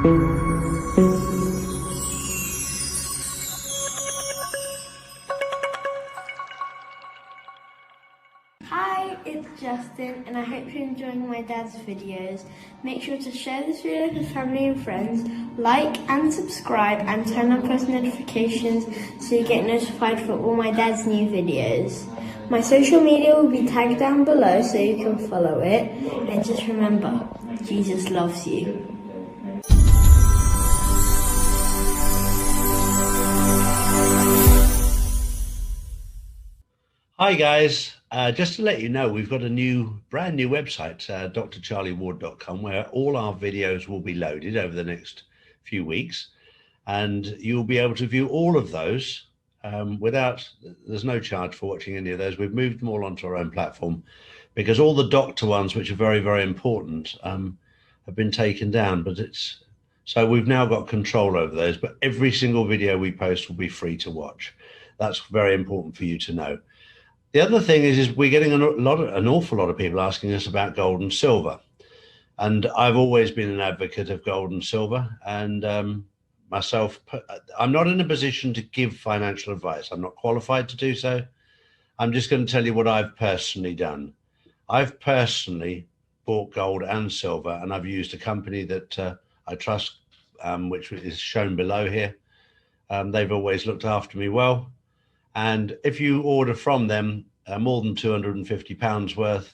Hi, it's Justin, and I hope you're enjoying my dad's videos. Make sure to share this video with family and friends, like and subscribe, and turn on post notifications so you get notified for all my dad's new videos. My social media will be tagged down below so you can follow it. And just remember, Jesus loves you. Hi guys, just to let you know, we've got a brand new website, drcharlieward.com, where all our videos will be loaded over the next few weeks, and you'll be able to view all of those there's no charge for watching any of those. We've moved them all onto our own platform because all the doctor ones, which are very, very important, have been taken down, so we've now got control over those, but every single video we post will be free to watch. That's very important for you to know. The other thing is we're getting an awful lot of people asking us about gold and silver. And I've always been an advocate of gold and silver. And myself, I'm not in a position to give financial advice. I'm not qualified to do so. I'm just going to tell you what I've personally done. I've personally bought gold and silver, and I've used a company that I trust, which is shown below here. They've always looked after me well. And if you order from them more than £250 worth,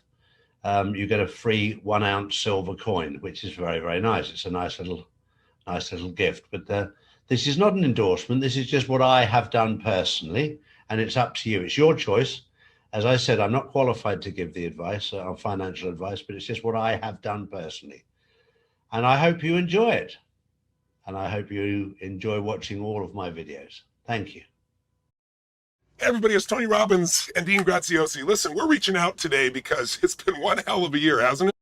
you get a free 1 ounce silver coin, which is very, very nice. It's a nice little gift. But this is not an endorsement. This is just what I have done personally, and it's up to you. It's your choice. As I said, I'm not qualified to give the advice, financial advice, but it's just what I have done personally. And I hope you enjoy it. And I hope you enjoy watching all of my videos. Thank you. Hey everybody, it's Tony Robbins and Dean Graziosi. Listen, we're reaching out today because it's been one hell of a year, hasn't it?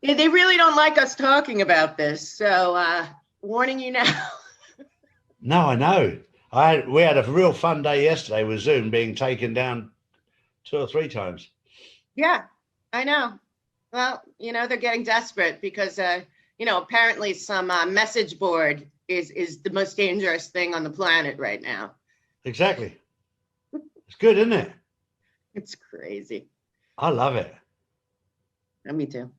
Yeah, they really don't like us talking about this, so warning you now. No, I know. We had a real fun day yesterday with Zoom being taken down 2 or 3 times. Yeah, I know. Well, they're getting desperate because, apparently some message board is the most dangerous thing on the planet right now. Exactly. It's good, isn't it? It's crazy. I love it. Yeah, me too.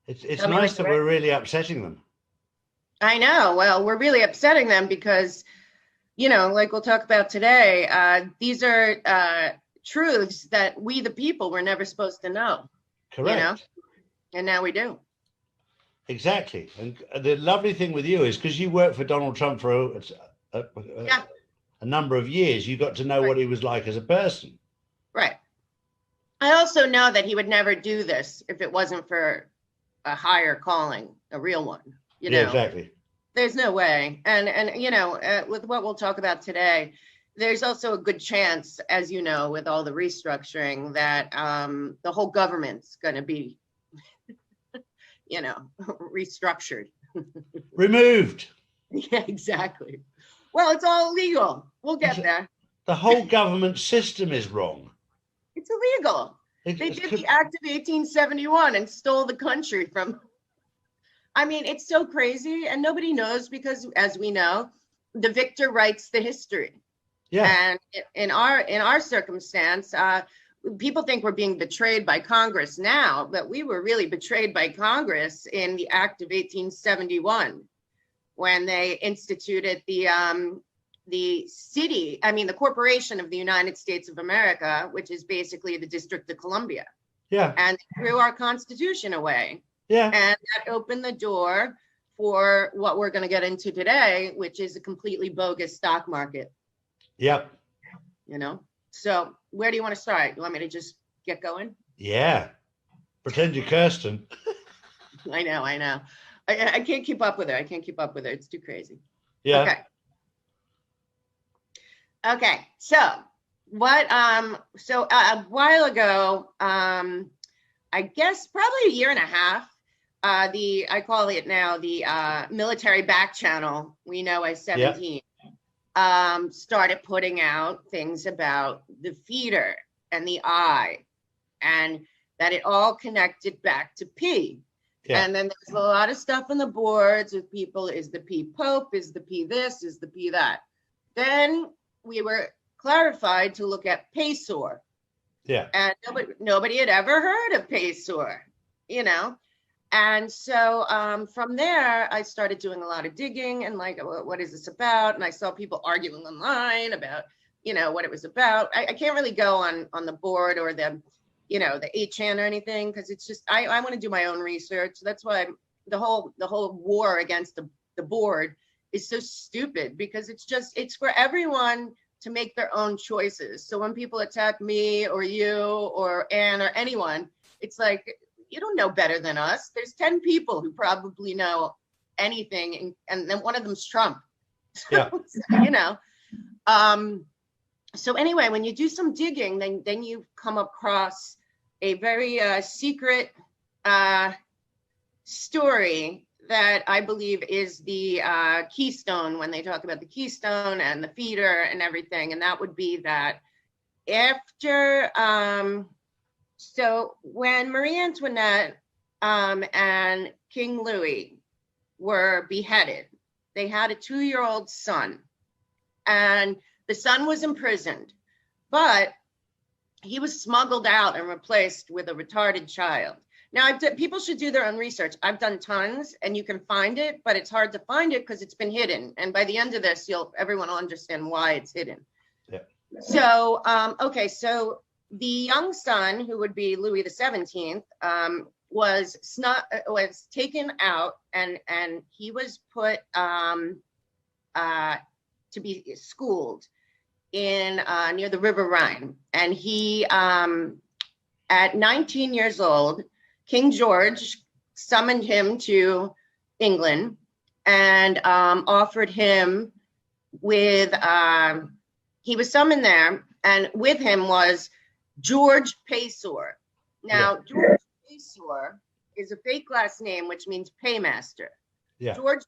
It's nice that we're really upsetting them. I know. Well, we're really upsetting them because, like we'll talk about today, these are truths that we, the people, were never supposed to know. Correct. And now we do. Exactly. And the lovely thing with you is because you worked for Donald Trump for a number of years, you got to know what he was like as a person. Right. I also know that he would never do this if it wasn't for a higher calling, a real one. Yeah, exactly. There's no way. And with what we'll talk about today, there's also a good chance, as you know, with all the restructuring, that the whole government's going to be restructured. Removed. Yeah, exactly. Well, it's all illegal. We'll get there. The whole government system is wrong. It's illegal. They did the Act of 1871 and stole the country from. I mean, it's so crazy, and nobody knows because, as we know, the victor writes the history. Yeah. And in our circumstance, people think we're being betrayed by Congress now, but we were really betrayed by Congress in the Act of 1871 when they instituted the corporation of the United States of America, which is basically the District of Columbia. Yeah. And threw our Constitution away. Yeah. And that opened the door for what we're going to get into today, which is a completely bogus stock market. Yep. So where do you want to start? You want me to just get going? Yeah. Pretend you're Kirsten. I know. I can't keep up with her. It's too crazy. Yeah. Okay. So a while ago, I guess probably a year and a half, I call it now the military back channel, we know as 17. Started putting out things about the feeder and the eye, and that it all connected back to P. Yeah. And then there's a lot of stuff on the boards with people, is the P Pope, is the P this, is the P that. Then we were clarified to look at Pesor. Yeah. And nobody had ever heard of Pesor, you know? And so from there, I started doing a lot of digging and like, what is this about? And I saw people arguing online about, you know, what it was about. I can't really go on the board or the, you know, the 8chan or anything, because it's just, I want to do my own research. That's why the whole war against the board is so stupid, because it's for everyone to make their own choices. So when people attack me or you or Anne or anyone, it's like, you don't know better than us. There's 10 people who probably know anything, and then one of them's Trump. Yeah. You know. So anyway, when you do some digging, then you come across a very secret story that I believe is the keystone when they talk about the keystone and the feeder and everything. And that would be that after, so when Marie Antoinette and King Louis were beheaded, they had a 2-year-old son, and the son was imprisoned, but he was smuggled out and replaced with a retarded child. Now, people should do their own research. I've done tons, and you can find it, but it's hard to find it because it's been hidden. And by the end of this, everyone will understand why it's hidden. Yeah. So, okay, so the young son, who would be Louis XVII, was taken out, and he was put to be schooled in near the River Rhine. And he, at 19 years old, King George summoned him to England and offered him with, he was summoned there, and with him was George Pesor. Now, yeah. George Pesor is a fake last name, which means paymaster. Yeah. George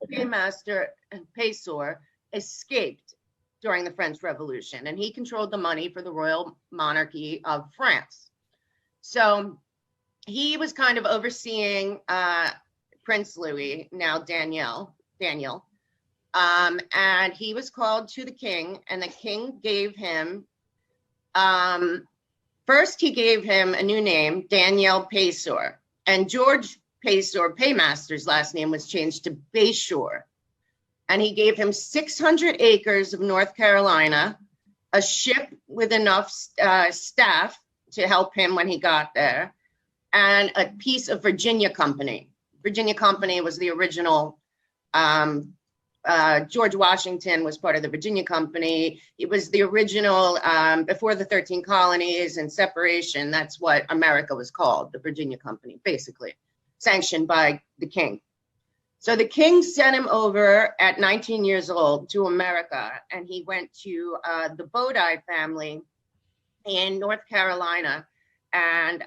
Pesor escaped during the French Revolution, and he controlled the money for the royal monarchy of France. So he was kind of overseeing Prince Louis, now Daniel, and he was called to the king, and the king gave him, first he gave him a new name, Daniel Pesor, and George Pesor, paymaster's last name, was changed to Bayshore. And he gave him 600 acres of North Carolina, a ship with enough staff to help him when he got there, and a piece of Virginia Company. Virginia Company was the original, George Washington was part of the Virginia Company. It was the original, before the 13 colonies and separation, that's what America was called, the Virginia Company, basically, sanctioned by the king. So the king sent him over at 19 years old to America, and he went to the Bodie family in North Carolina and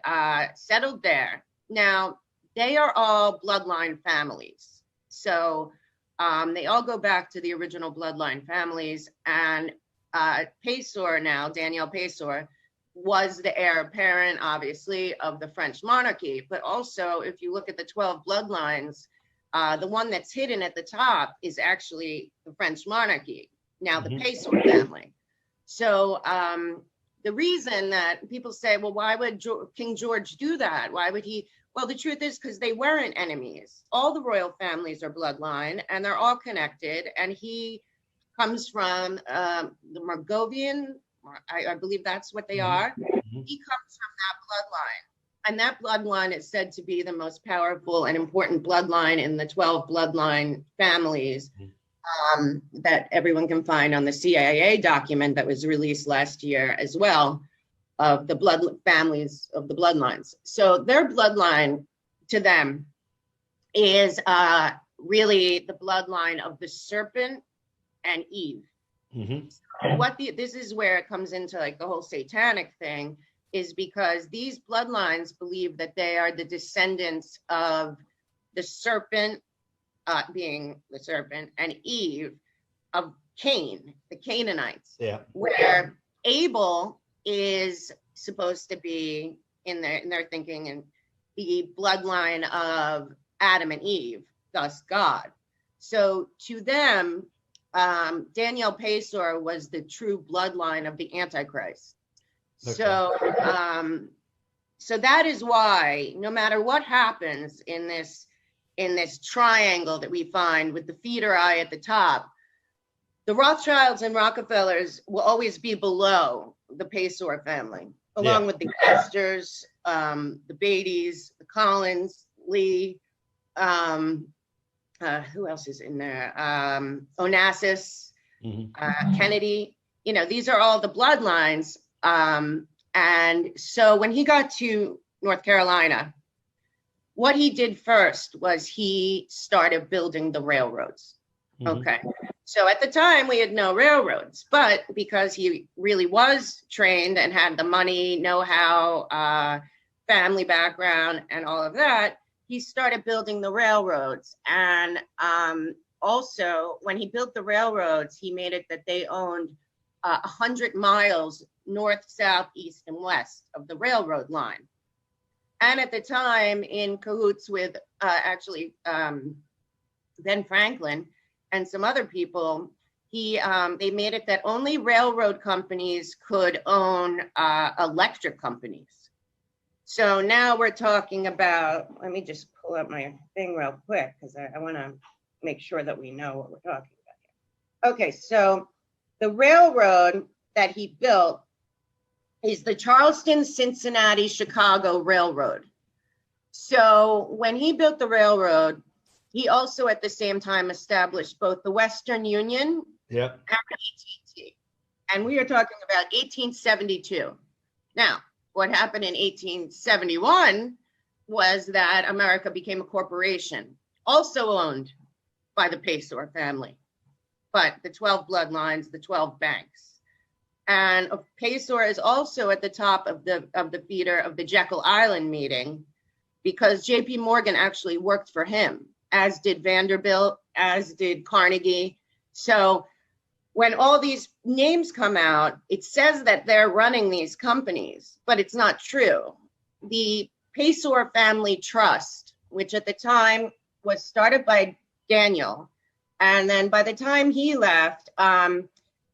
settled there. Now, they are all bloodline families. So they all go back to the original bloodline families. And Pesor now, Daniel Pesor, was the heir apparent, obviously, of the French monarchy. But also, if you look at the 12 bloodlines, the one that's hidden at the top is actually the French monarchy, now the Pesor family. So the reason that people say, well, why would King George do that? Why would he? Well, the truth is because they weren't enemies. All the royal families are bloodline, and they're all connected. And he comes from the Morgovian, I believe that's what they are. He comes from that bloodline. And that bloodline is said to be the most powerful and important bloodline in the 12 bloodline families that everyone can find on the CIA document that was released last year as well, of the blood families of the bloodlines. So their bloodline to them is really the bloodline of the serpent and Eve. So this is where it comes into like the whole satanic thing, is because these bloodlines believe that they are the descendants of the serpent, being the serpent, and Eve of Cain, the Canaanites, where Abel is supposed to be in their thinking and the bloodline of Adam and Eve, thus God. So to them, Daniel Pacer was the true bloodline of the Antichrist. Okay. So that is why no matter what happens in this triangle that we find with the feeder eye at the top, the Rothschilds and Rockefellers will always be below the Pacer family, along with the Astors, the Beatties, the Collins, Lee, who else is in there? Onassis, Kennedy. You know, these are all the bloodlines. And so when he got to North Carolina, what he did first was he started building the railroads. Okay. So at the time we had no railroads, but because he really was trained and had the money, know-how, family background, and all of that, he started building the railroads. And also when he built the railroads, he made it that they owned 100 miles north, south, east, and west of the railroad line. And at the time, in cahoots with Ben Franklin and some other people, they made it that only railroad companies could own electric companies. So now we're talking about, let me just pull up my thing real quick because I want to make sure that we know what we're talking about here. Okay, so the railroad that he built is the Charleston, Cincinnati, Chicago Railroad. So when he built the railroad, he also at the same time established both the Western Union and AT&T. And we are talking about 1872. Now, what happened in 1871 was that America became a corporation, also owned by the Pacer family, but the 12 bloodlines, the 12 banks. And Pacer is also at the top of the feeder of the Jekyll Island meeting, because J.P. Morgan actually worked for him, as did Vanderbilt, as did Carnegie. So when all these names come out, it says that they're running these companies, but it's not true. The Pacer Family Trust, which at the time was started by Daniel, and then by the time he left,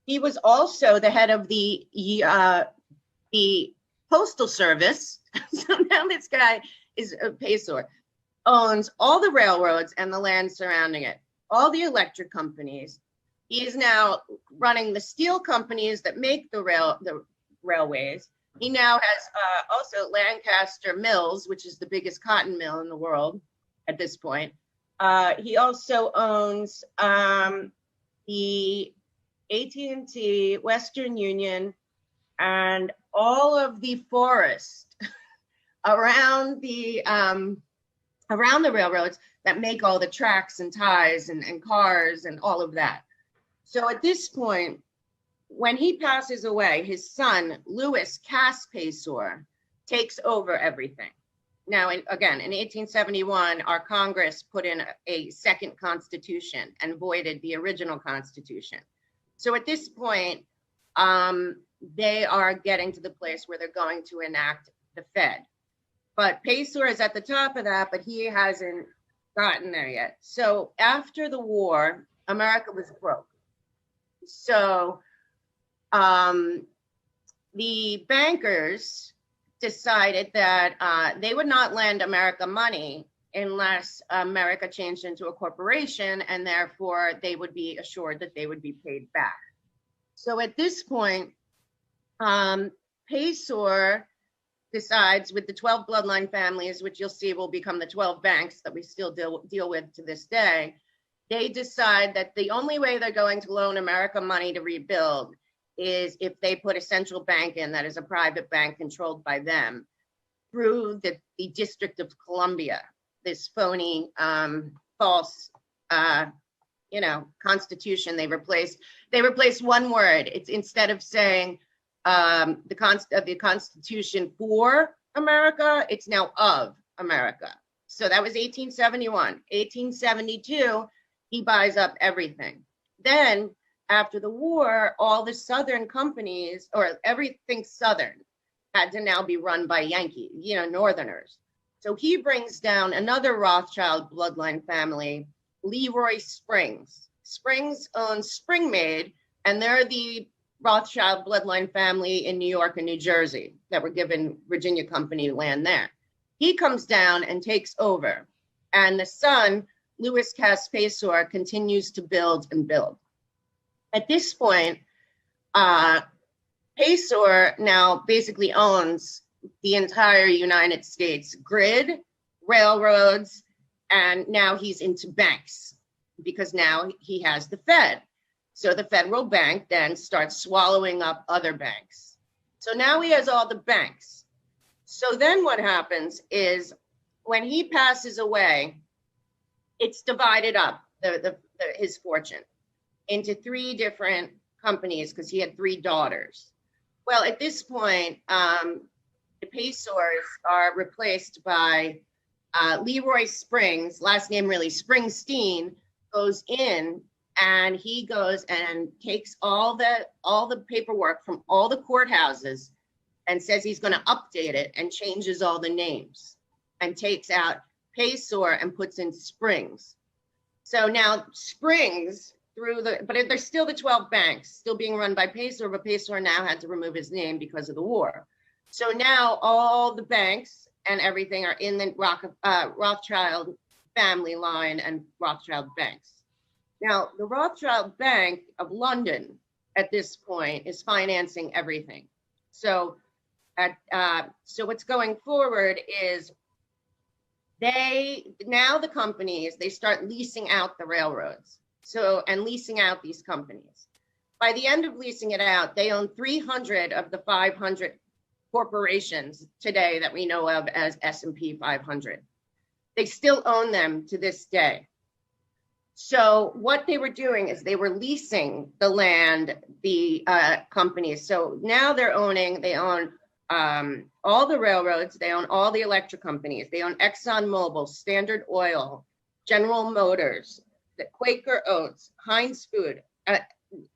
he was also the head of the Postal Service. So now this guy is Pacer, owns all the railroads and the land surrounding it, all the electric companies. He is now running the steel companies that make the railways. He now has also Lancaster Mills, which is the biggest cotton mill in the world at this point. He also owns the AT&T, Western Union, and all of the forest around the railroads that make all the tracks and ties and cars and all of that. So at this point, when he passes away, his son, Louis Cass Pacer, takes over everything. Now, again, in 1871, our Congress put in a second constitution and voided the original constitution. So at this point, they are getting to the place where they're going to enact the Fed. But Pacer is at the top of that, but he hasn't gotten there yet. So after the war, America was broke. So the bankers decided that they would not lend America money unless America changed into a corporation, and therefore they would be assured that they would be paid back. So at this point, Pacer decides with the 12 bloodline families, which you'll see will become the 12 banks that we still deal with to this day, they decide that the only way they're going to loan America money to rebuild is if they put a central bank in that is a private bank controlled by them through the District of Columbia, this phony, false, constitution. They replaced one word. It's instead of saying the Constitution for America, it's now of America. So that was 1871. 1872, he buys up everything. Then after the war, all the Southern companies, or everything Southern, had to now be run by Northerners. So he brings down another Rothschild bloodline family, Leroy Springs. Springs owns Spring Maid, and they're the Rothschild bloodline family in New York and New Jersey that were given Virginia Company land there. He comes down and takes over, and the son, Louis Cass Paysour, continues to build and build. At this point, Paysour now basically owns the entire United States grid, railroads, and now he's into banks because now he has the Fed. So the federal bank then starts swallowing up other banks. So now he has all the banks. So then what happens is when he passes away, it's divided up, his fortune, into 3 different companies because he had 3 daughters. Well, at this point, the Paysours are replaced by Leroy Springs, last name really Springsteen, goes in and he goes and takes all the paperwork from all the courthouses and says he's going to update it and changes all the names and takes out Paysour and puts in Springs. So now Springs but there's still the 12 banks still being run by Paysour, but Paysour now had to remove his name because of the war. So now all the banks and everything are in the Rothschild family line and Rothschild banks. Now, the Rothschild Bank of London at this point is financing everything. So what's going forward is the companies, they start leasing out the railroads. And leasing out these companies. By the end of leasing it out, they own 300 of the 500 corporations today that we know of as S&P 500. They still own them to this day. So what they were doing is they were leasing the land, the companies. So now they own all the railroads, they own all the electric companies, they own ExxonMobil, Standard Oil, General Motors, the Quaker Oats, Heinz Food.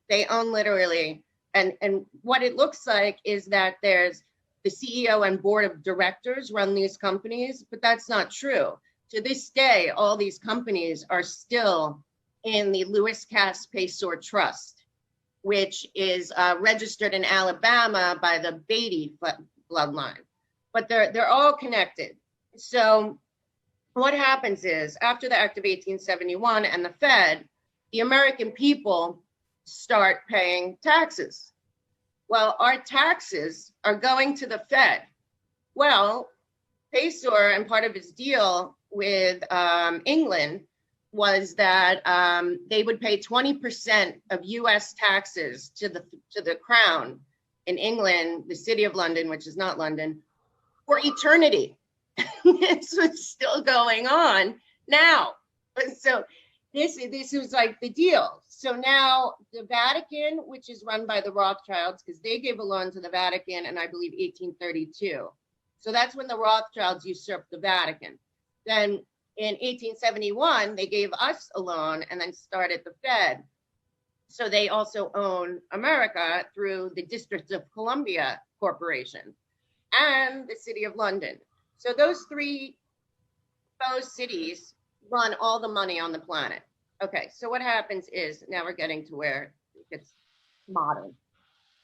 They own literally, and what it looks like is that there's the CEO and board of directors run these companies, but that's not true. To this day, all these companies are still in the Louis Cass Paysour Trust, which is registered in Alabama by the Beatty bloodline, but they're all connected. So what happens is after the Act of 1871 and the Fed, the American people start paying taxes. Well, our taxes are going to the Fed. Well, Paysour and part of his deal with England was that they would pay 20% of U.S. taxes to the crown in England, the city of London, which is not London, for eternity. This was still going on now. So this was like the deal. So now the Vatican, which is run by the Rothschilds, because they gave a loan to the Vatican in, I believe, 1832. So that's when the Rothschilds usurped the Vatican. Then in 1871, they gave us a loan and then started the Fed. So they also own America through the District of Columbia Corporation and the City of London. So those cities run all the money on the planet. Okay, so what happens is, now we're getting to where it gets modern.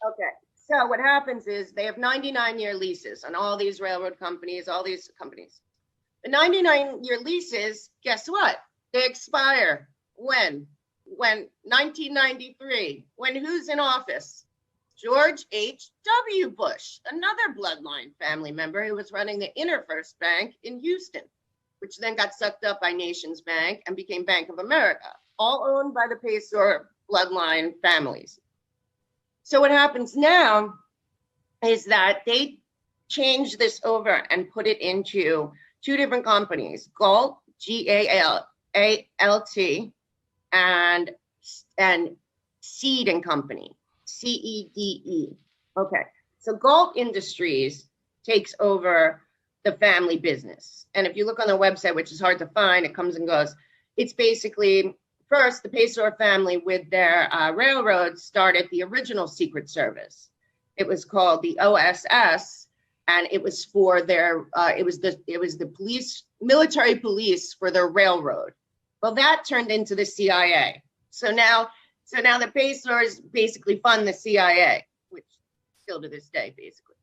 Okay, so what happens is they have 99-year leases on all these railroad companies, all these companies. The 99-year leases, guess what? They expire when? 1993. When who's in office? George H.W. Bush, another bloodline family member who was running the InterFirst Bank in Houston, which then got sucked up by Nations Bank and became Bank of America, all owned by the Paysour bloodline families. So what happens now is that they change this over and put it into 2 different companies, Galt, G-A-L-A-L-T, and Seed and Company, C-E-D-E. Okay, so Galt Industries takes over the family business. And if you look on their website, which is hard to find, it comes and goes. It's basically, first, the Paysour family with their railroads started the original Secret Service. It was called the OSS, and it was for their it was the military police for their railroad. Well, that turned into the CIA. So now the Pacers basically fund the CIA, which still to this day, basically.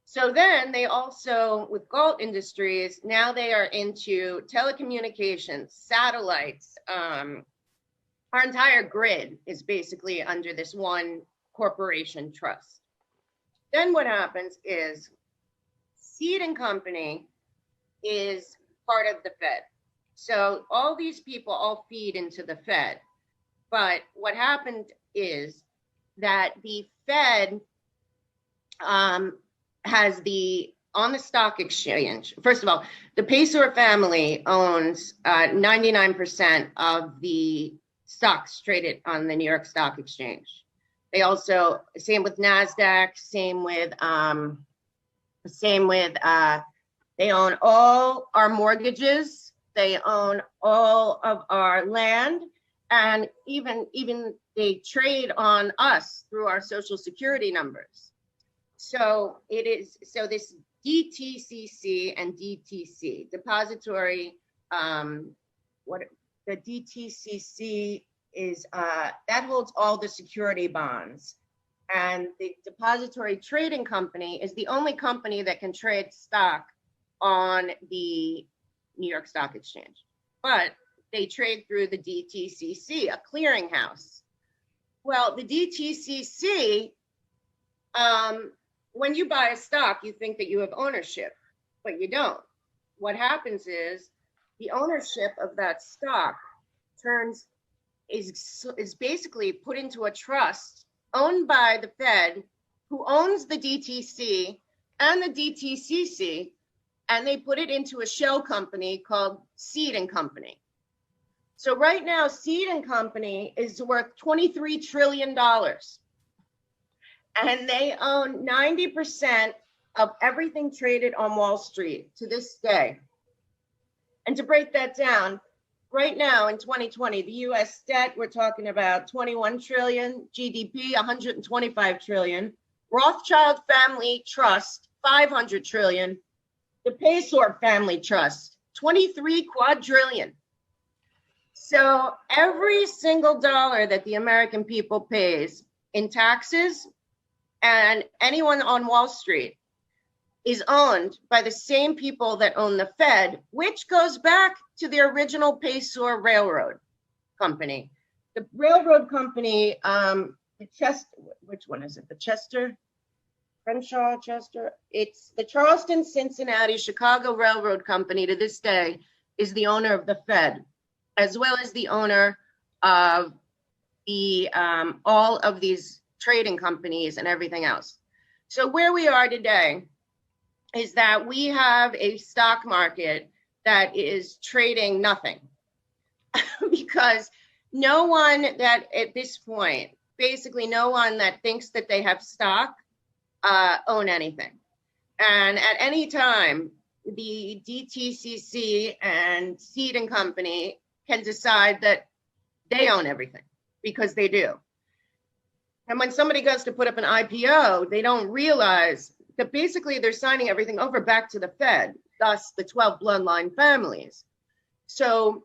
So then they also, with Galt Industries, now they are into telecommunications, satellites. Our entire grid is basically under this one corporation trust. Then what happens is Seed and Company is part of the Fed. So all these people all feed into the Fed. But what happened is that the Fed has on the stock exchange. First of all, the Pacer family owns 99% of the stocks traded on the New York Stock Exchange. They also, same with NASDAQ, they own all our mortgages, they own all of our land, and even they trade on us through our social security numbers. So this DTCC and DTC, depository, the DTCC is, that holds all the security bonds. And the Depository Trading Company is the only company that can trade stock on the New York Stock Exchange. But they trade through the DTCC, a clearinghouse. Well, the DTCC, when you buy a stock, you think that you have ownership, but you don't. What happens is the ownership of that stock is basically put into a trust owned by the Fed, who owns the DTC and the DTCC, and they put it into a shell company called Seed and Company. So right now, Seed and Company is worth $23 trillion. And they own 90% of everything traded on Wall Street to this day. And to break that down, right now in 2020, the US debt, we're talking about 21 trillion, GDP, 125 trillion, Rothschild Family Trust, 500 trillion, the Pacer Family Trust, 23 quadrillion. So every single dollar that the American people pays in taxes and anyone on Wall Street is owned by the same people that own the Fed, which goes back to the original Pacer Railroad Company. The railroad company, which one is it? The Chester? It's the Charleston, Cincinnati, Chicago Railroad Company to this day is the owner of the Fed, as well as the owner of the all of these trading companies and everything else. So where we are today is that we have a stock market that is trading nothing because no one that at this point, basically no one that thinks that they have stock own anything. And at any time, the DTCC and Seed and Company can decide that they own everything because they do. And when somebody goes to put up an IPO, they don't realize that basically they're signing everything over back to the Fed, thus the 12 bloodline families. So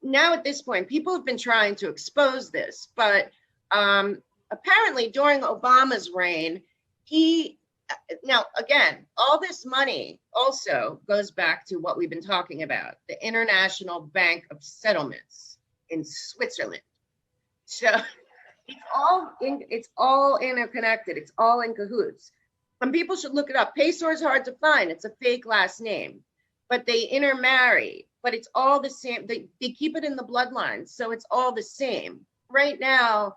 now at this point, people have been trying to expose this, but apparently during Obama's reign, now again, all this money also goes back to what we've been talking about, the International Bank of Settlements in Switzerland. So it's all interconnected. It's all in cahoots. And people should look it up. Pacer is hard to find. It's a fake last name, but they intermarry. But it's all the same. They keep it in the bloodline, so it's all the same. Right now,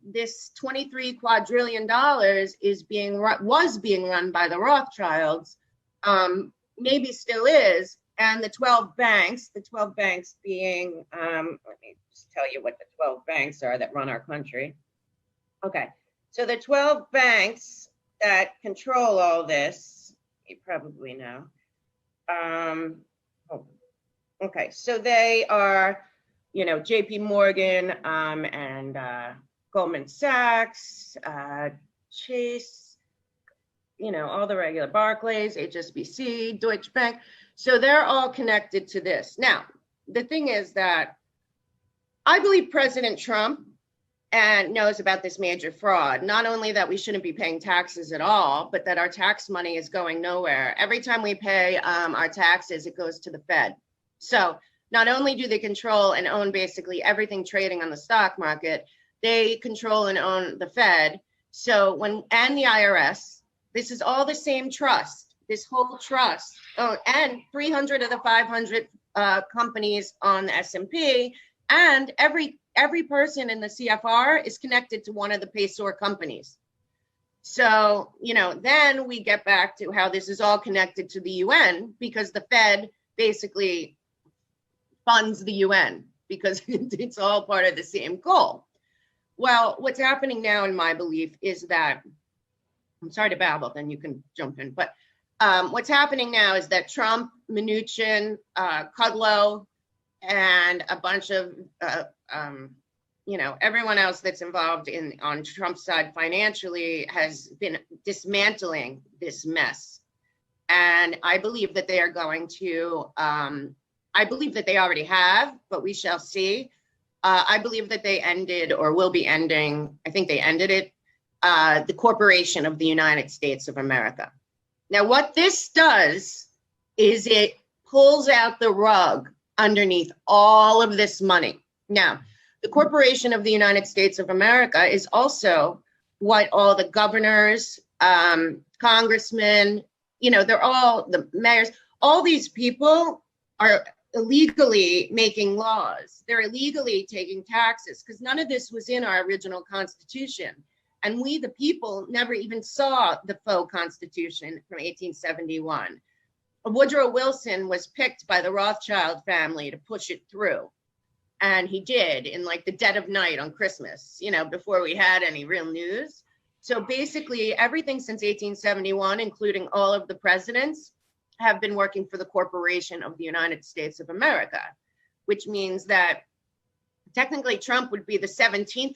this $23 quadrillion was being run by the Rothschilds, maybe still is, and the 12 banks being, let me just tell you what the 12 banks are that run our country. Okay, so the 12 banks that control all this, you probably know. Okay, so they are, JP Morgan and Goldman Sachs, Chase, all the regular Barclays, HSBC, Deutsche Bank. So they're all connected to this. Now, the thing is that I believe President Trump knows about this major fraud. Not only that we shouldn't be paying taxes at all, but that our tax money is going nowhere. Every time we pay our taxes, it goes to the Fed. So not only do they control and own basically everything trading on the stock market, they control and own the Fed. So and the IRS, this is all the same trust, this whole trust, and 300 of the 500 companies on the S&P, and every person in the CFR is connected to one of the PAYSOR companies. So, then we get back to how this is all connected to the UN, because the Fed basically funds the UN because it's all part of the same goal. Well, what's happening now, in my belief, is that, I'm sorry to babble, then you can jump in, but what's happening now is that Trump, Mnuchin, Kudlow, and a bunch of, everyone else that's involved on Trump's side financially has been dismantling this mess. And I believe that they are going to, I believe that they already have, but we shall see. I believe that they ended or will be ending, I think they ended it, the Corporation of the United States of America. Now, what this does is it pulls out the rug underneath all of this money. Now, the Corporation of the United States of America is also what all the governors, congressmen, they're all the mayors, all these people are illegally making laws. They're illegally taking taxes because none of this was in our original Constitution. And we, the people, never even saw the faux Constitution from 1871. Woodrow Wilson was picked by the Rothschild family to push it through. And he did in like the dead of night on Christmas, before we had any real news. So basically everything since 1871, including all of the presidents, have been working for the Corporation of the United States of America, which means that technically Trump would be the 17th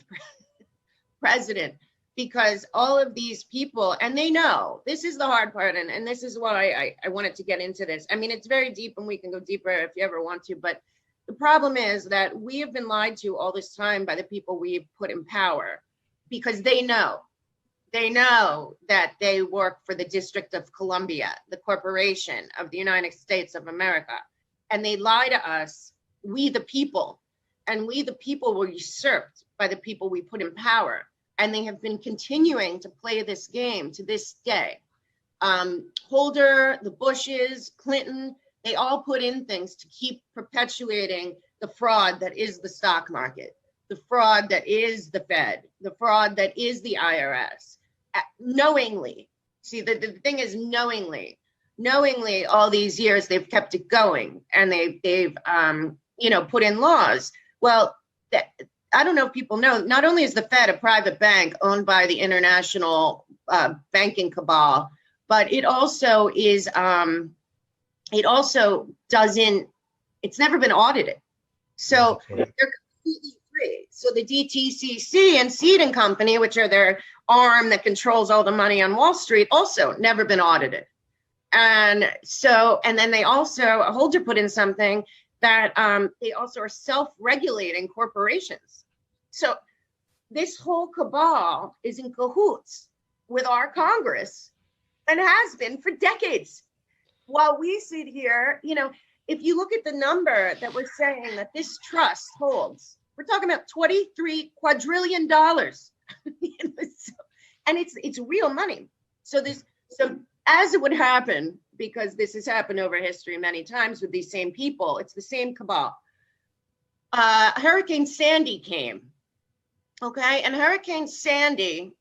president, because all of these people, and they know, this is the hard part, and this is why I wanted to get into this. I mean, it's very deep and we can go deeper if you ever want to, but the problem is that we have been lied to all this time by the people we've put in power, because they know that they work for the District of Columbia, the Corporation of the United States of America. And they lie to us, we the people, and we the people were usurped by the people we put in power. And they have been continuing to play this game to this day. Holder, the Bushes, Clinton, they all put in things to keep perpetuating the fraud that is the stock market, the fraud that is the Fed, the fraud that is the IRS. Knowingly, see, the thing is knowingly all these years they've kept it going, and they've put in laws. Well, I don't know if people know, not only is the Fed a private bank owned by the international banking cabal, but it also is, it's never been audited. So they're completely free. So the DTCC and Seed & Company, which are their arm that controls all the money on Wall Street, also never been audited. And then they also, Holder put in something that they also are self-regulating corporations. So this whole cabal is in cahoots with our Congress and has been for decades. While we sit here, if you look at the number that we're saying that this trust holds, we're talking about $23 quadrillion. And it's real money. So as it would happen, because this has happened over history many times with these same people, it's the same cabal. Hurricane Sandy came, okay? And Hurricane Sandy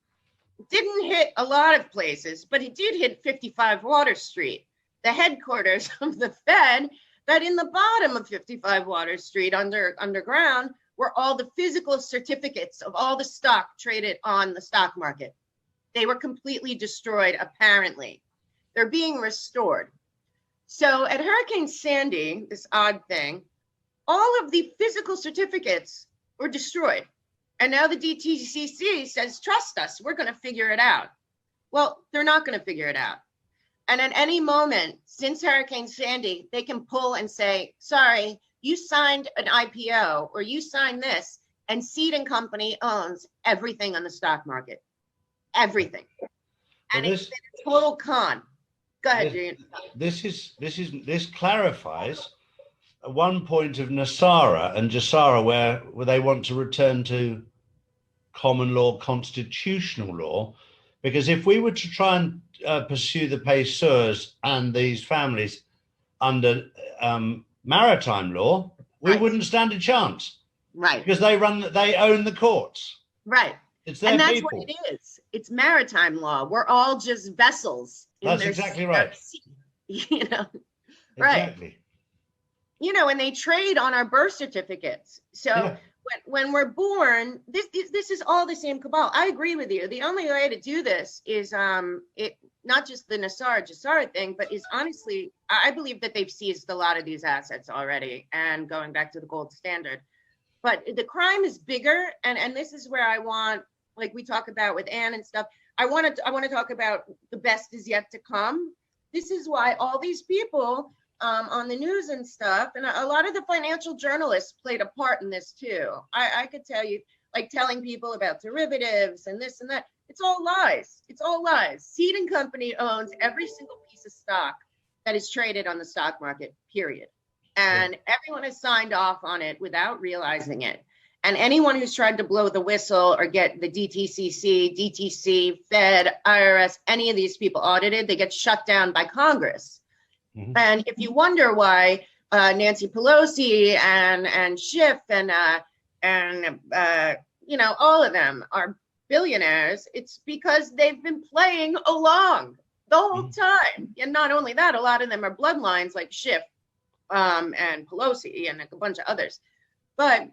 didn't hit a lot of places, but it did hit 55 Water Street, the headquarters of the Fed, that in the bottom of 55 Water Street underground were all the physical certificates of all the stock traded on the stock market. They were completely destroyed, apparently. They're being restored. So at Hurricane Sandy, this odd thing, all of the physical certificates were destroyed. And now the DTCC says, trust us, we're going to figure it out. Well, they're not going to figure it out. And at any moment since Hurricane Sandy, they can pull and say, sorry, you signed an IPO or you signed this, and Seed and Company owns everything on the stock market. Everything. And it's been a total con. Go ahead, Julian. This clarifies one point of Nasara and Jassara where they want to return to common law, constitutional law, because if we were to try and pursue the Payseurs and these families under maritime law, we wouldn't stand a chance. Right. Because they own the courts. Right. It's their and that's people. what it is. It's maritime law. We're all just vessels. That's exactly right. You know, right. Exactly. You know, and they trade on our birth certificates. So when we're born, this is all the same cabal. I agree with you. The only way to do this is it not just the Nasara Jassara thing, but is honestly, I believe that they've seized a lot of these assets already, and going back to the gold standard. But the crime is bigger, and this is where I want, like we talk about with Anne and stuff, I want to talk about the best is yet to come. This is why all these people on the news and stuff, and a lot of the financial journalists played a part in this too. I could tell you, like telling people about derivatives and this and that. It's all lies. It's all lies. Seed and Company owns every single piece of stock that is traded on the stock market, period. And everyone has signed off on it without realizing it. And anyone who's tried to blow the whistle or get the DTCC, DTC, Fed, IRS, any of these people audited, they get shut down by Congress. Mm-hmm. And if you wonder why Nancy Pelosi and Schiff and you know, all of them are billionaires, it's because they've been playing along the whole time. And not only that, a lot of them are bloodlines like Schiff and Pelosi and a bunch of others. But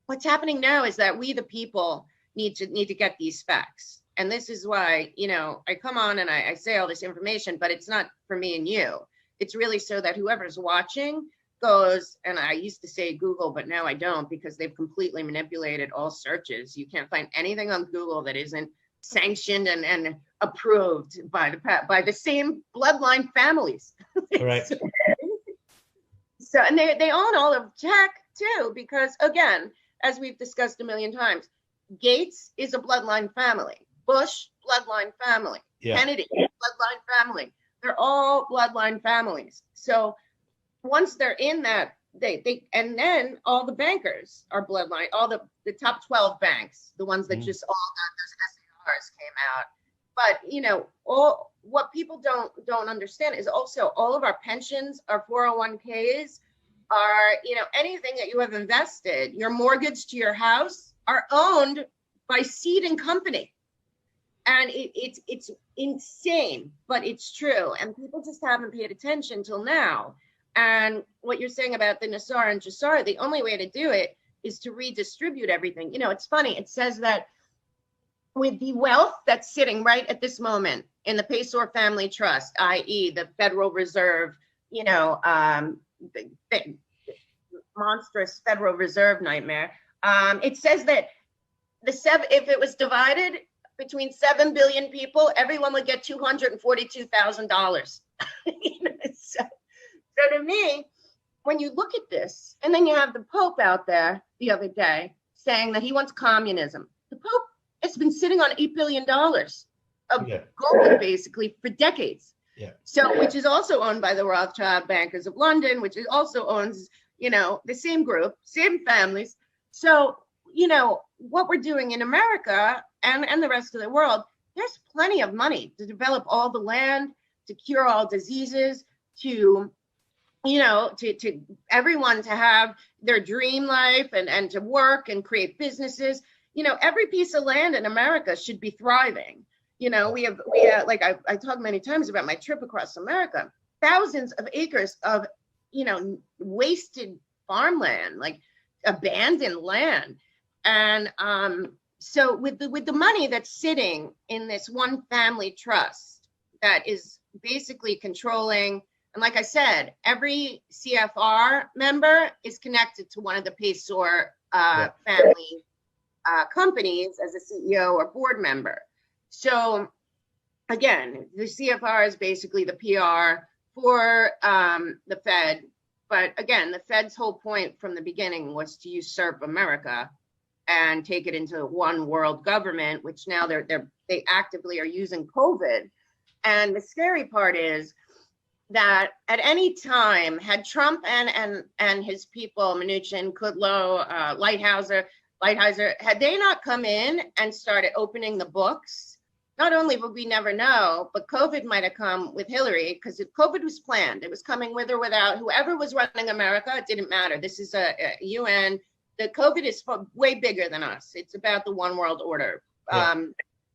what's happening now is that we, the people, need to get these facts. And this is why, you know, I come on and I say all this information, but it's not for me and you. It's really so that whoever's watching goes, and I used to say Google, but now I don't, because they've completely manipulated all searches. You can't find anything on Google that isn't sanctioned and approved by the same bloodline families. Correct. So, and they own all of tech too, because again, as we've discussed a million times, Gates is a bloodline family, Bush, bloodline family, Kennedy, bloodline family. They're all bloodline families. So once they're in that, they and then all the bankers are bloodline, all the top 12 banks, the ones that just all got those SARs came out. But you know, all what people don't understand is also all of our pensions, our 401ks, are, you know, anything that you have invested, your mortgage to your house, are owned by Seed and Company. And it's insane, but it's true. And people just haven't paid attention till now. And what you're saying about the Nasara and Jassara, the only way to do it is to redistribute everything. You know, it's funny. It says that with the wealth that's sitting right at this moment in the Paysor Family Trust, i.e. the Federal Reserve, you know, the monstrous Federal Reserve nightmare. It says that if it was divided between 7 billion people, everyone would get $242,000. So to me, when you look at this, and then you have the Pope out there the other day saying that he wants communism. The Pope has been sitting on $8 billion of gold basically for decades. Yeah. So, which is also owned by the Rothschild Bankers of London, which is also owns, you know, the same group, same families. So, you know, what we're doing in America and the rest of the world, there's plenty of money to develop all the land, to cure all diseases, to, you know, to everyone to have their dream life and to work and create businesses. You know, every piece of land in America should be thriving. You know, we have like I talked many times about my trip across America, thousands of acres of, you know, wasted farmland, like abandoned land. And so with the money that's sitting in this one family trust that is basically controlling, and like I said, every CFR member is connected to one of the Paysor family companies as a CEO or board member. So again, the CFR is basically the PR for the Fed. But again, the Fed's whole point from the beginning was to usurp America and take it into one world government, which now they actively are using COVID. And the scary part is that at any time, had Trump and his people, Mnuchin, Kudlow, Lighthizer, had they not come in and started opening the books, not only would we never know, but COVID might have come with Hillary, because if COVID was planned, it was coming with or without whoever was running America. It didn't matter. This is a UN. The COVID is way bigger than us. It's about the one world order. Yeah.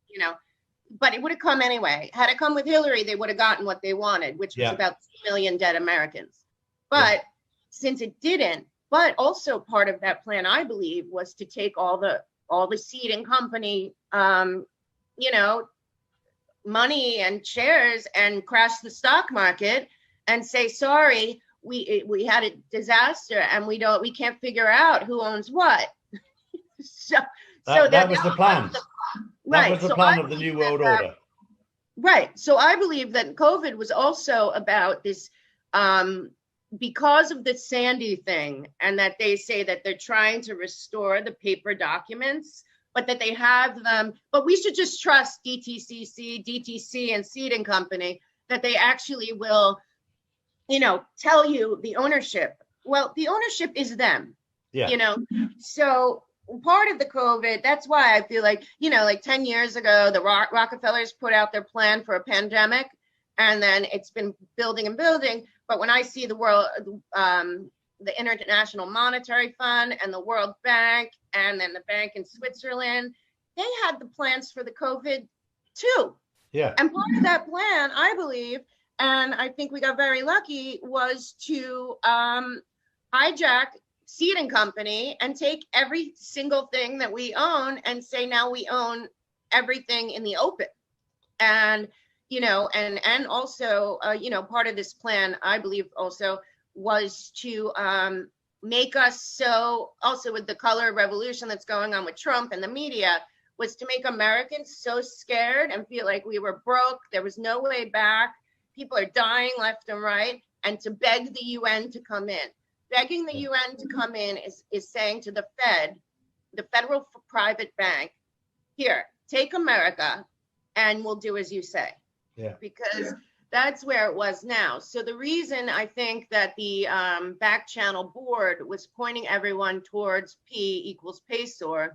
You know, but it would have come anyway. Had it come with Hillary, they would have gotten what they wanted, which was about 2 million dead Americans. But since it didn't, but also part of that plan, I believe, was to take all the seeding company, you know, money and shares and crash the stock market and say, sorry, we had a disaster and we can't figure out who owns what. That was the plan. Right. That was the plan of the New World Order. Right. So I believe that COVID was also about this, because of the Sandy thing, and that they say that they're trying to restore the paper documents, but that they have them, but we should just trust DTC and Seeding Company, that they actually will, you know, tell you the ownership. Well, the ownership is them, you know, so part of the COVID, that's why I feel like, you know, like 10 years ago, the Rockefellers put out their plan for a pandemic, and then it's been building and building. But when I see the world, the International Monetary Fund and the World Bank, and then the bank in Switzerland, they had the plans for the COVID too. Yeah. And part of that plan, I believe, and I think we got very lucky, was to hijack Seeding Company and take every single thing that we own and say, now we own everything in the open. And, you know, and also, you know, part of this plan, I believe also, was to make us so, also with the color revolution that's going on with Trump and the media, was to make Americans so scared and feel like we were broke, there was no way back, people are dying left and right, and to beg the UN to come in. Begging the UN to come in is saying to the Fed, the federal private bank, here, take America and we'll do as you say. Yeah. Because that's where it was now. So the reason I think that the back channel board was pointing everyone towards P equals PACEOR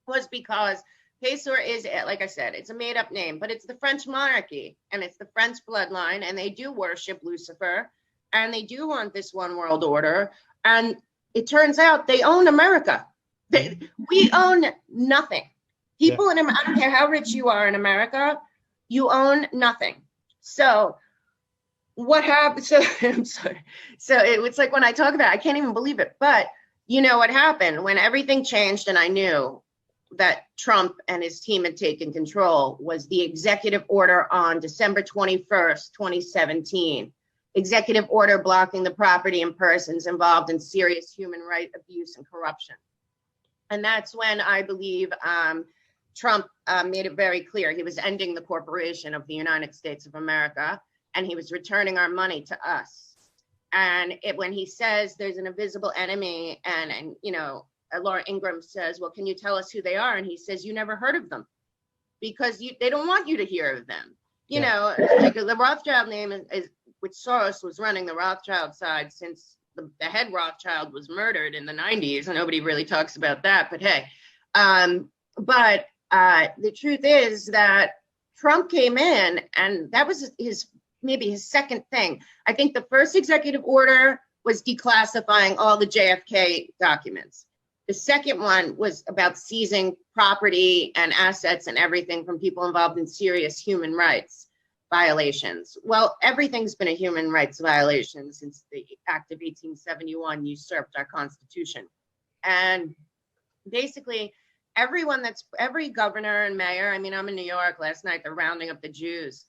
was because PACEOR is, like I said, it's a made up name, but it's the French monarchy and it's the French bloodline, and they do worship Lucifer and they do want this one world order. And it turns out they own America. We own nothing. People in America, I don't care how rich you are in America, you own nothing. So what happened? So I'm sorry. So it's like when I talk about it, I can't even believe it. But you know what happened when everything changed and I knew that Trump and his team had taken control was the executive order on December 21st, 2017. Executive order blocking the property and persons involved in serious human rights abuse and corruption. And that's when I believe Trump made it very clear he was ending the corporation of the United States of America, and he was returning our money to us. And when he says there's an invisible enemy, and you know, Laura Ingraham says, well, can you tell us who they are? And he says, you never heard of them because they don't want you to hear of them. You know, like the Rothschild name is which Soros was running the Rothschild side since the head Rothschild was murdered in the 90s, and nobody really talks about that. But hey, the truth is that Trump came in, and that was maybe his second thing. I think the first executive order was declassifying all the JFK documents. The second one was about seizing property and assets and everything from people involved in serious human rights violations. Well, everything's been a human rights violation since the Act of 1871 usurped our Constitution. And basically, every governor and mayor, I mean, I'm in New York last night, they're rounding up the Jews.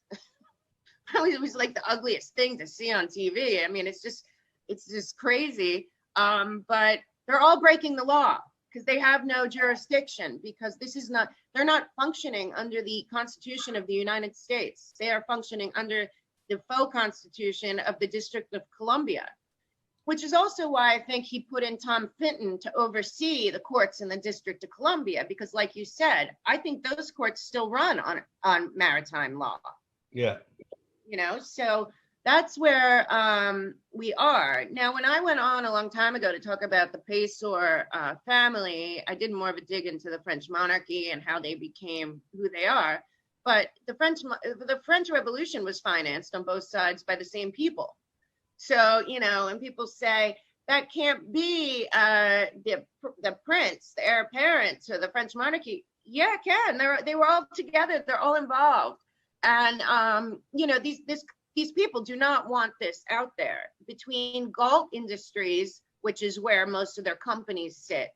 It was like the ugliest thing to see on TV. I mean, it's just crazy. But they're all breaking the law because they have no jurisdiction, because they're not functioning under the Constitution of the United States. They are functioning under the faux Constitution of the District of Columbia, which is also why I think he put in Tom Fitton to oversee the courts in the District of Columbia, because like you said, I think those courts still run on maritime law. Yeah. So that's where we are. Now, when I went on a long time ago to talk about the Paysor family, I did more of a dig into the French monarchy and how they became who they are. But the French Revolution was financed on both sides by the same people. So, and people say that can't be the prince, the heir apparent to the French monarchy. Yeah, it can. They were all together. They're all involved. And, these people do not want this out there. Between Galt Industries, which is where most of their companies sit,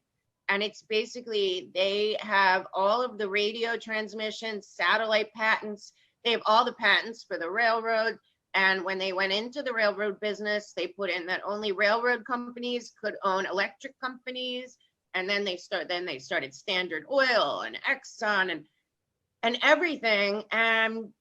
and it's basically, they have all of the radio transmissions, satellite patents. They have all the patents for the railroad. And when they went into the railroad business, they put in that only railroad companies could own electric companies. And then they started Standard Oil and Exxon and everything. And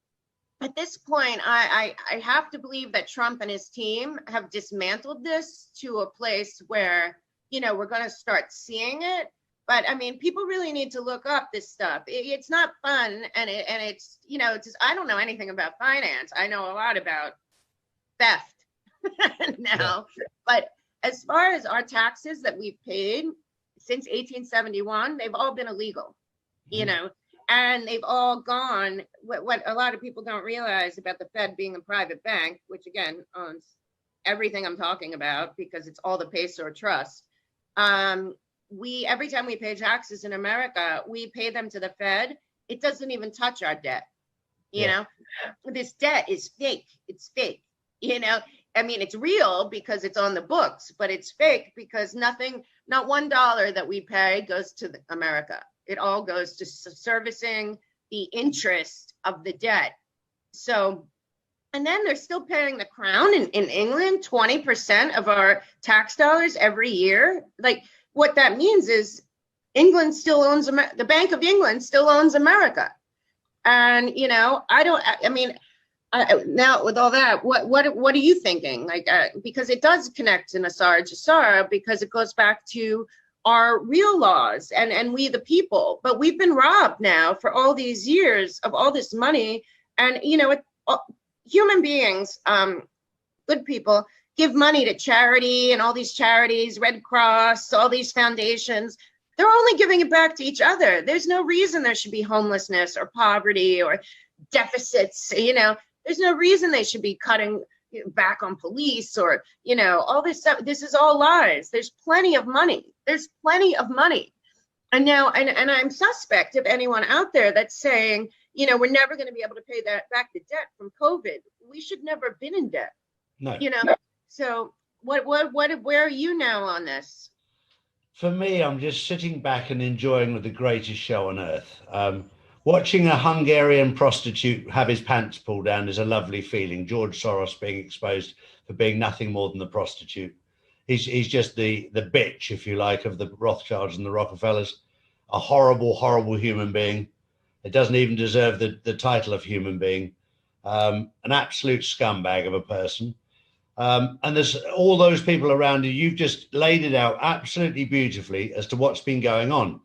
at this point, I have to believe that Trump and his team have dismantled this to a place where, we're going to start seeing it. But I mean, people really need to look up this stuff. It's not fun. And it's, just, I don't know anything about finance. I know a lot about theft now. Yeah. But as far as our taxes that we've paid since 1871, they've all been illegal, and they've all gone. What a lot of people don't realize about the Fed being a private bank, which again owns everything I'm talking about because it's all the Paysor Trust. Every time we pay taxes in America, we pay them to the Fed. It doesn't even touch our debt. This debt is fake. It's fake. I mean, it's real because it's on the books, but it's fake because not $1 that we pay goes to America. It all goes to servicing the interest of the debt. So, and then they're still paying the Crown in England 20% of our tax dollars every year. Like, what that means is England still owns, the Bank of England still owns America. And, now with all that, what are you thinking? Like, because it does connect to Nassar Jassara, because it goes back to our real laws and we the people, but we've been robbed now for all these years of all this money. And, human beings, good people, give money to charity and all these charities, Red Cross, all these foundations. They're only giving it back to each other. There's no reason there should be homelessness or poverty or deficits. There's no reason they should be cutting back on police or, all this stuff. This is all lies. There's plenty of money. And now, and I'm suspect of anyone out there that's saying, we're never going to be able to pay back the debt from COVID. We should never have been in debt. No. So where are you now on this? For me, I'm just sitting back and enjoying the greatest show on earth. Watching a Hungarian prostitute have his pants pulled down is a lovely feeling. George Soros being exposed for being nothing more than a prostitute. He's just the bitch, if you like, of the Rothschilds and the Rockefellers. A horrible, horrible human being. It doesn't even deserve the title of human being. An absolute scumbag of a person. And there's all those people around you. You've just laid it out absolutely beautifully as to what's been going on.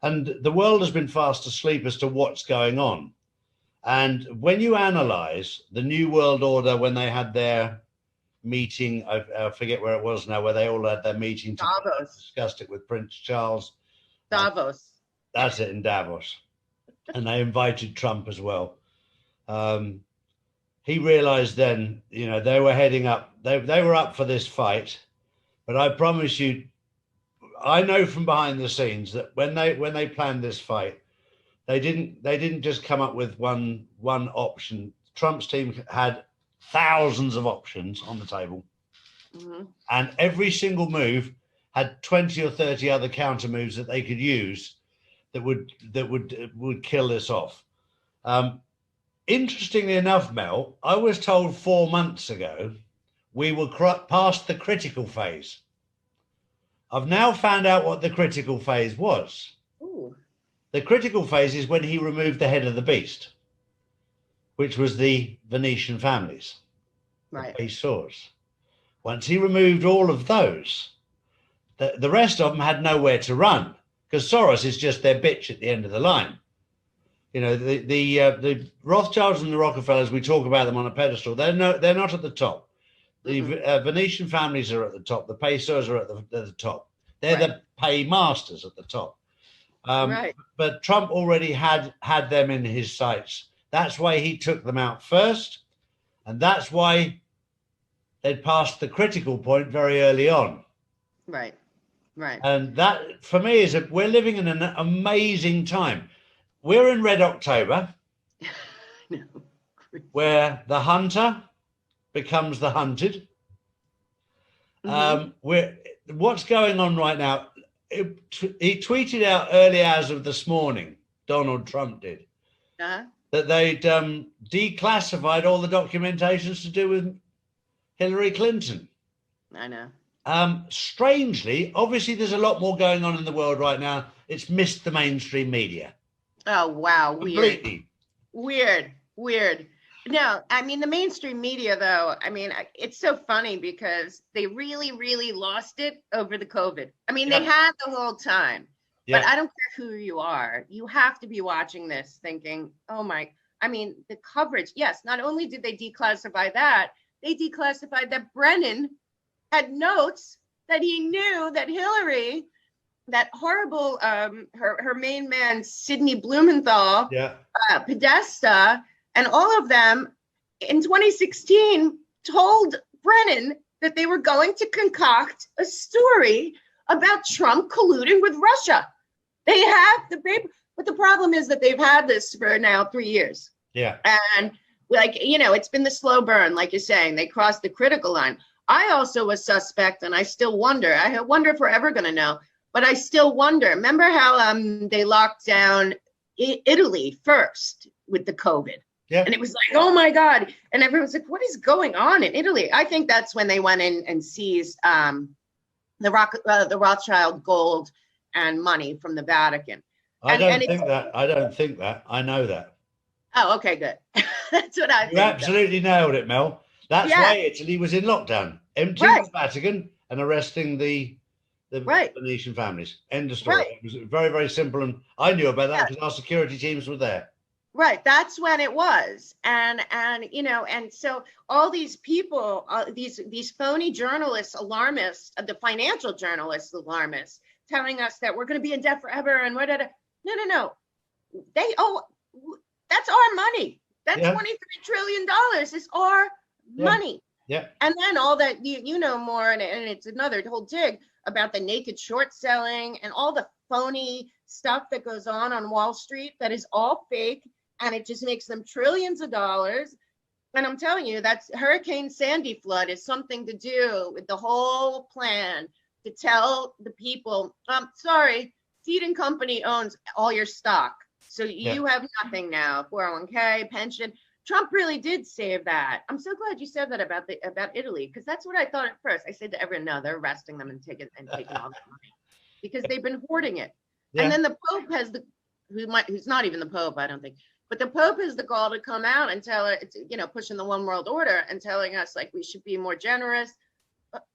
And the world has been fast asleep as to what's going on. And when you analyze the New World Order, when they had their meeting, I forget where it was now, where they all had their meeting to discuss it with Prince Charles. Davos. That's it, in Davos. And they invited Trump as well. He realized then, they were heading up, they were up for this fight. But I promise you, I know from behind the scenes that when they planned this fight, they didn't just come up with one option. Trump's team had thousands of options on the table, and every single move had 20 or 30 other counter moves that they could use that would kill this off. Interestingly enough, Mel, I was told 4 months ago we were past the critical phase. I've now found out what the critical phase was. Ooh. The critical phase is when he removed the head of the beast, which was the Venetian families, Right. the Pesos. Once he removed all of those, the rest of them had nowhere to run, because Soros is just their bitch at the end of the line. You know, the Rothschilds and the Rockefellers, we talk about them on a pedestal. They're not at the top. The Venetian families are at the top. The Pesos are at the top. They're the paymasters at the top. Right. But Trump already had them in his sights. That's why he took them out first, and that's why they'd passed the critical point very early on. Right. Right. And that, for me, is we're living in an amazing time. We're in Red October, No. where the hunter becomes the hunted. What's going on right now? He tweeted out early hours of this morning, Donald Trump did, that they'd declassified all the documentations to do with Hillary Clinton. I know. Strangely, obviously, there's a lot more going on in the world right now. It's missed the mainstream media. Oh, wow. Weird. Completely. Weird. No, I mean, the mainstream media, though, I mean, it's so funny because they really, really lost it over the COVID. I mean, they had the whole time. But I don't care who you are. You have to be watching this thinking, oh, my. I mean, the coverage. Yes, not only did they declassify that, they declassified that Brennan had notes that he knew that Hillary, that horrible, her main man, Sidney Blumenthal, Podesta, and all of them in 2016 told Brennan that they were going to concoct a story about Trump colluding with Russia. They have the paper, but the problem is that they've had this for now 3 years. Yeah. And like, you know, it's been the slow burn, like you're saying, they crossed the critical line. I also was suspect, and I still wonder. I wonder if we're ever going to know, but I still wonder. Remember how they locked down Italy first with the COVID? Yeah. And it was like, oh my God. And everyone's like, what is going on in Italy? I think that's when they went in and seized the Rothschild gold and money from the Vatican. I don't think that. I know that. Oh, okay, good. That's what I think. You absolutely nailed it, Mel. That's why Italy was in lockdown, emptying the Vatican and arresting the Venetian families. End of story. It was very, very simple. And I knew about that because our security teams were there. Right. That's when it was. And you know, and so all these people, these phony journalists, alarmists, the financial journalists, alarmists, telling us that we're going to be in debt forever and whatever. No. That's our money. That's $23 trillion is our money. Yeah. And then all that, you know more, and it's another whole dig about the naked short selling and all the phony stuff that goes on Wall Street that is all fake, and it just makes them trillions of dollars. And I'm telling you, that's Hurricane Sandy flood is something to do with the whole plan to tell the people, sorry, Seed and Company owns all your stock. So you have nothing now, 401k, pension. Trump really did save that. I'm so glad you said that about Italy, because that's what I thought at first. I said to everyone, no, they're arresting them and taking all the money because they've been hoarding it. Yeah. And then the Pope has who's not even the Pope, I don't think, but the Pope has the gall to come out and tell her, pushing the one world order and telling us like we should be more generous.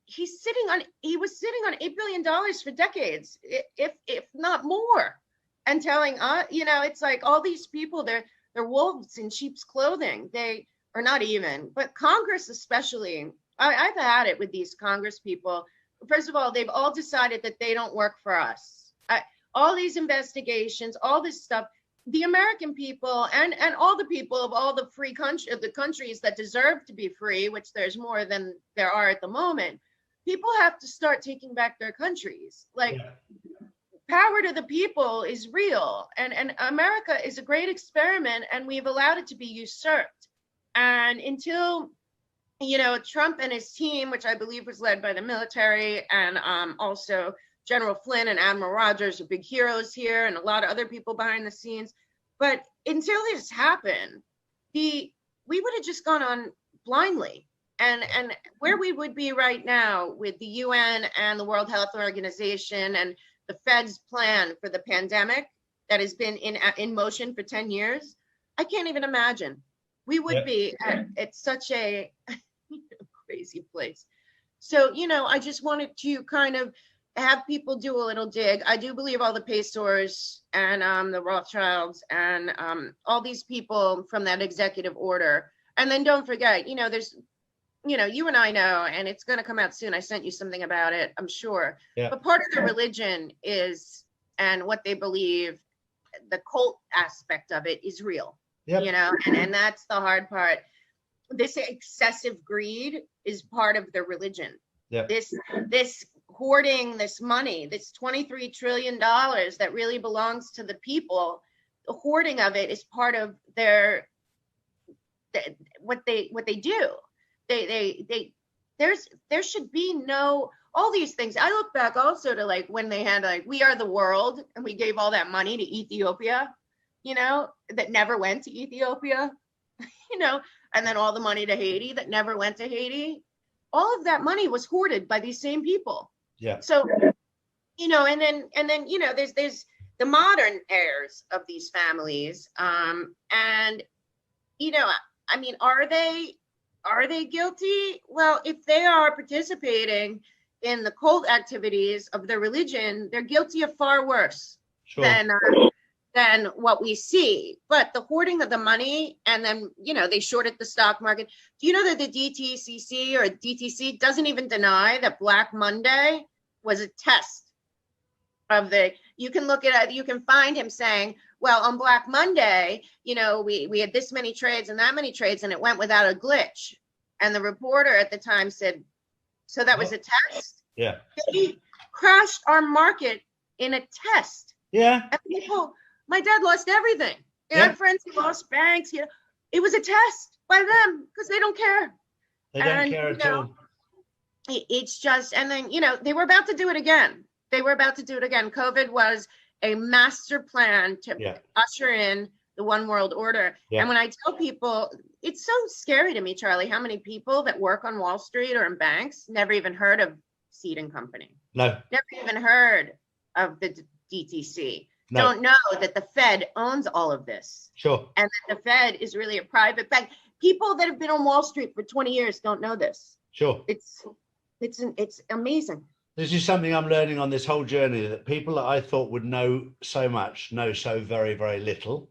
He was sitting on $8 billion for decades, if not more, and telling it's like all these people, they're wolves in sheep's clothing. They are not even, but Congress especially. I've had it with these Congress people. First of all, they've all decided that they don't work for us. All these investigations, all this stuff, the American people and all the people of all the free the countries that deserve to be free, which there's more than there are at the moment, people have to start taking back their countries. Power to the people is real, and America is a great experiment, and we've allowed it to be usurped. And until Trump and his team, which I believe was led by the military, and also General Flynn and Admiral Rogers are big heroes here, and a lot of other people behind the scenes. But until this happened, we would have just gone on blindly. And where we would be right now with the UN and the World Health Organization and the Fed's plan for the pandemic that has been in motion for 10 years, I can't even imagine. We would be at such a crazy place. So, I just wanted to kind of have people do a little dig. I do believe all the Pacers and the Rothschilds and all these people from that executive order. And then don't forget, there's, you and I know, and it's going to come out soon. I sent you something about it, I'm sure. Yeah. But part of the religion is, and what they believe, the cult aspect of it is real. Yep. And that's the hard part. This excessive greed is part of the religion. Yep. This hoarding, this money, this $23 trillion that really belongs to the people, the hoarding of it is part of their what they do. There should be no, all these things. I look back also to like when they had like We Are the World, and we gave all that money to Ethiopia, that never went to Ethiopia, and then all the money to Haiti that never went to Haiti. All of that money was hoarded by these same people. Yeah. So, and then there's the modern heirs of these families. And, I mean, are they guilty? Well, if they are participating in the cult activities of their religion, they're guilty of far worse than what we see. But the hoarding of the money, and then, they shorted the stock market. Do you know that the DTCC or DTC doesn't even deny that Black Monday was a test of you can look at it, you can find him saying, well, on Black Monday, we had this many trades and that many trades, and it went without a glitch. And the reporter at the time said, so that was a test? Yeah. He crashed our market in a test. Yeah. And people, my dad lost everything. He Yeah. had friends who lost banks. It was a test by them because they don't care. They don't care at all. It's just, and then, they were about to do it again. COVID was a master plan to usher in the one world order. Yeah. And when I tell people, it's so scary to me, Charlie, how many people that work on Wall Street or in banks never even heard of Seed and Company. No. Never even heard of the DTC. No. Don't know that the Fed owns all of this. Sure. And that the Fed is really a private bank. People that have been on Wall Street for 20 years don't know this. Sure. It's amazing. This is something I'm learning on this whole journey, that people that I thought would know so much know so very, very little.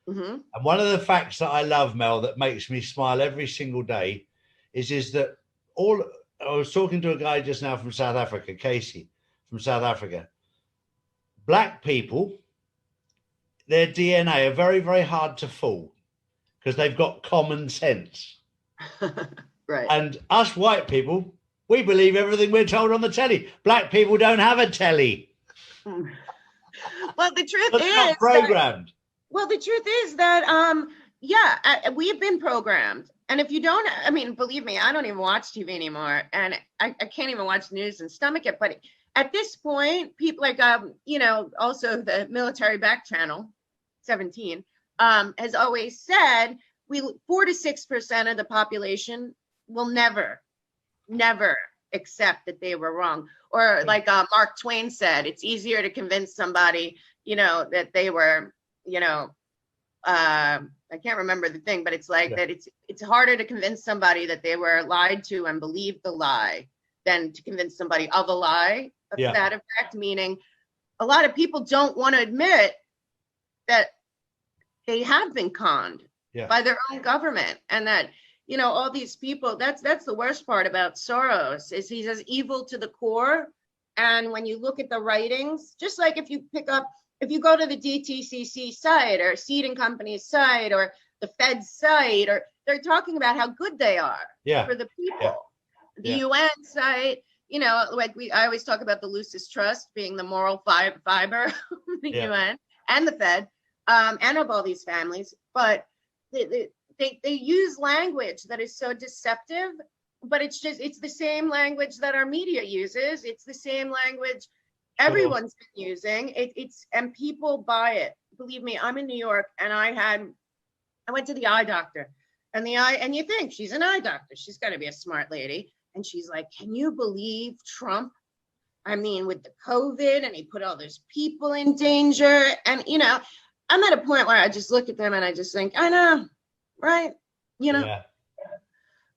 Mm-hmm. And one of the facts that I love, Mel, that makes me smile every single day is that I was talking to a guy just now from South Africa, Casey from South Africa. Black people, their DNA are very, very hard to fool because they've got common sense. Right. And us white people, we believe everything we're told on the telly. Black people don't have a telly. Well, the truth That's is not programmed. we have been programmed. And if you don't, I mean, believe me, I don't even watch TV anymore. And I can't even watch news and stomach it. But at this point, people like, also the military back channel, 17, has always said 4 to 6% of the population will never accept that they were wrong. Or like Mark Twain said, it's easier to convince somebody, that they were, I can't remember the thing, but it's like that it's harder to convince somebody that they were lied to and believe the lie than to convince somebody of a lie of that effect, meaning a lot of people don't want to admit that they have been conned by their own government, and that all these people, that's the worst part about Soros, is he's as evil to the core. And when you look at the writings, just like if you go to the DTCC site or Seed and Company's site or the Fed's site, or they're talking about how good they are for the people. The UN site, I always talk about the Lucis Trust being the moral fiber of the UN and the Fed, and of all these families. But they use language that is so deceptive, but it's the same language that our media uses. It's the same language everyone's been using. And people buy it. Believe me, I'm in New York, and I went to the eye doctor, And and you think she's an eye doctor. She's got to be a smart lady. And she's like, can you believe Trump? I mean, with the COVID, and he put all those people in danger. And, I'm at a point where I just look at them and I just think, I know, right? Yeah.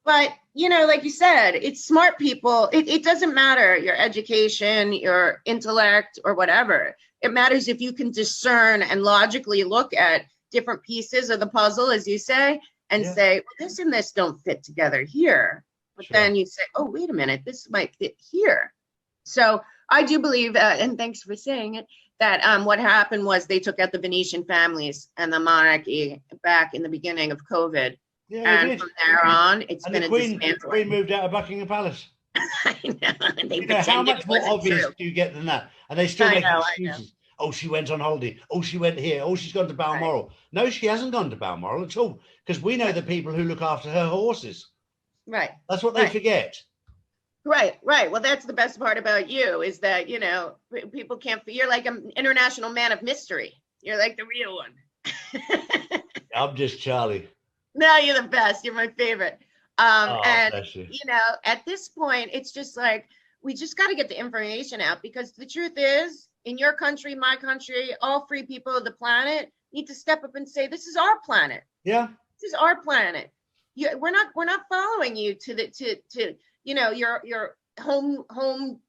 But, like you said, it's smart people. It doesn't matter your education, your intellect, or whatever. It matters if you can discern and logically look at different pieces of the puzzle, as you say, and say, well, this and this don't fit together here. But then you say, oh, wait a minute, this might fit here. So I do believe, and thanks for saying it, that what happened was they took out the Venetian families and the monarchy back in the beginning of COVID. Yeah, and from there on, it's been the a Queen dismantling. moved out of Buckingham Palace. I know. And they How pretended much it more wasn't obvious true. do you get than that? And they still make I know. excuses. Oh, she went on holiday. Oh, she went here. Oh, she's gone to Balmoral. No, she hasn't gone to Balmoral at all, because we know the people who look after her horses. Right. That's what they forget. Right. Well, that's the best part about you, is that, people can't, you're like an international man of mystery. You're like the real one. I'm just Charlie. No, you're the best. You're my favorite. And, bless you. at this point, it's just like, we just got to get the information out, because the truth is, in your country, my country, all free people of the planet need to step up and say, this is our planet. Yeah. This is our planet. We're not following you to your home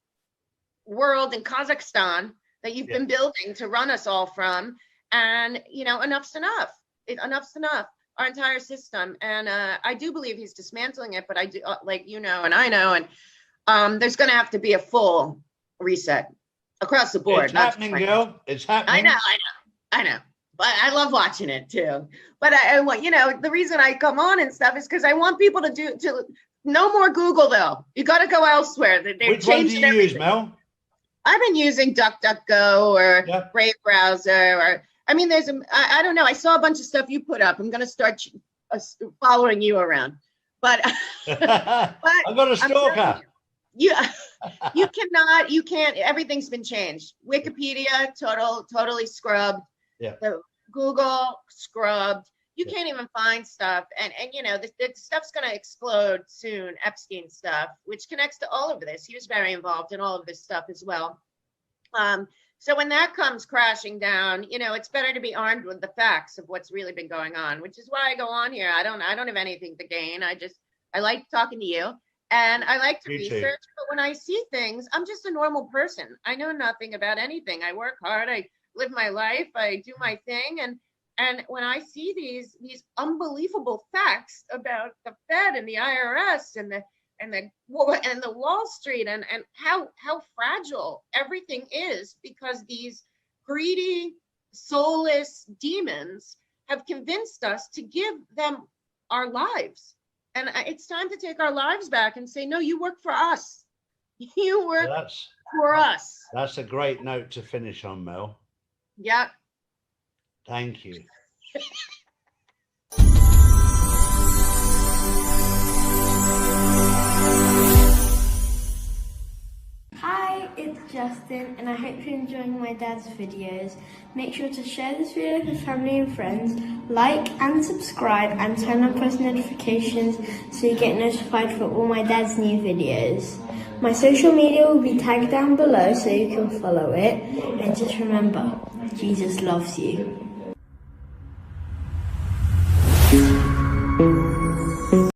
world in Kazakhstan that you've been building to run us all from. And, enough's enough. Enough's enough. Our entire system. And I do believe he's dismantling it, but I do, and I know, and there's going to have to be a full reset across the board. It's happening, girl. It's happening. I know. But I love watching it too. But I want, the reason I come on and stuff is because I want people to no more Google though. You got to go elsewhere. Which one do you use, Mel? I've been using DuckDuckGo or Brave Browser, or there's I don't know. I saw a bunch of stuff you put up. I'm gonna start following you around. But I've got a stalker. You can't. Everything's been changed. Wikipedia, totally scrubbed. Yeah. Google scrubbed. You can't even find stuff, and the stuff's going to explode soon. Epstein stuff, which connects to all of this. He was very involved in all of this stuff as well. So when that comes crashing down, it's better to be armed with the facts of what's really been going on, which is why I go on here. I don't have anything to gain. I like talking to you, and I like to research. But when I see things, I'm just a normal person. I know nothing about anything. I work hard. I live my life. I do my thing, and when I see these unbelievable facts about the Fed and the IRS and the Wall Street and how fragile everything is, because these greedy, soulless demons have convinced us to give them our lives. And it's time to take our lives back and say, no, you work for us. You work for us. That's a great note to finish on, Mel. Yeah. Thank you. Hi, it's Justin, and I hope you're enjoying my dad's videos. Make sure to share this video with family and friends, like and subscribe, and turn on post notifications so you get notified for all my dad's new videos. My social media will be tagged down below so you can follow it. And just remember, Jesus loves you.